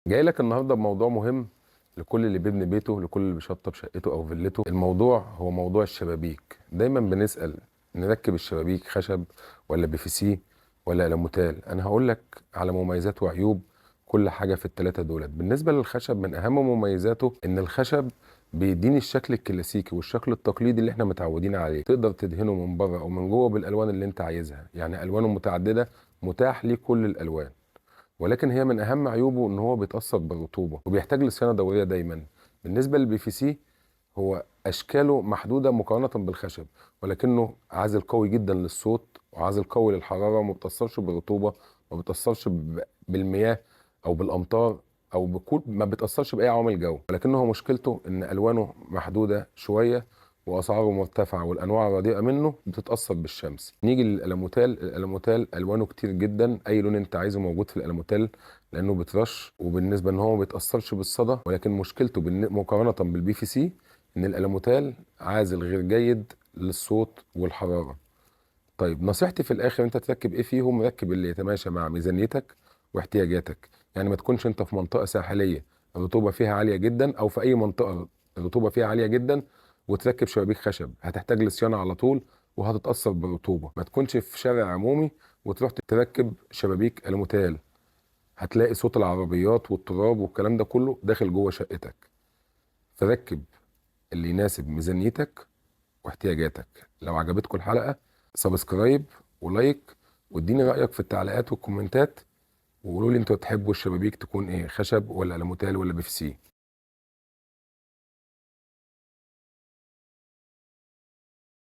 جاي لك النهارده بموضوع مهم لكل اللي بيبني بيته، لكل اللي بيشطب شقته او فيلته. الموضوع هو موضوع الشبابيك. دايما بنسأل نركب الشبابيك خشب ولا بي في سي ولا الموتال. انا هقول لك على مميزات وعيوب كل حاجه في الثلاثه دولت. بالنسبه للخشب، من اهم مميزاته ان الخشب بيديني الشكل الكلاسيكي والشكل التقليدي اللي احنا متعودين عليه. تقدر تدهنه من بره او من جوه بالالوان اللي انت عايزها، يعني الوانه متعدده، متاح ليه كل الالوان. ولكن هي من اهم عيوبه ان هو بيتاثر بالرطوبه وبيحتاج لصيانه دوريه دايما. بالنسبه للبي في سي، هو اشكاله محدوده مقارنه بالخشب، ولكنه عازل قوي جدا للصوت وعازل قوي للحراره، وما بتاثرش بالرطوبه، ما بتاثرش بالمياه او بالامطار او بكل، ما بتاثرش باي عوامل جو. ولكنه مشكلته ان الوانه محدوده شويه واسعاره مرتفعه، والانواع الرديئه منه بتتاثر بالشمس. نيجي للالموتال. الالموتال الوانه كتير جدا، اي لون انت عايزه موجود في الالموتال، لانه بترش، وبالنسبه ان هو ما بيتاثرش بالصدى. ولكن مشكلته مقارنه بالبي في سي ان الالموتال عازل غير جيد للصوت والحراره. طيب نصيحتي في الاخر، انت تركب ايه فيهم؟ ركب اللي يتماشى مع ميزانيتك واحتياجاتك. يعني ما تكونش انت في منطقه ساحليه الرطوبه فيها عاليه جدا، او في اي منطقه الرطوبه فيها عاليه جدا وتركب شبابيك خشب، هتحتاج لصيانه على طول وهتتاثر بالرطوبه. ما تكونش في شارع عمومي وتروح تركب شبابيك الموتال، هتلاقي صوت العربيات والتراب والكلام ده كله داخل جوه شقتك. فركب اللي يناسب ميزانيتك واحتياجاتك. لو عجبتكم الحلقة، سبسكرايب ولايك، واديني رأيك في التعليقات والكومنتات، وقولوا لي انتوا تحبوا الشبابيك تكون ايه، خشب ولا الموتال ولا بي في سي.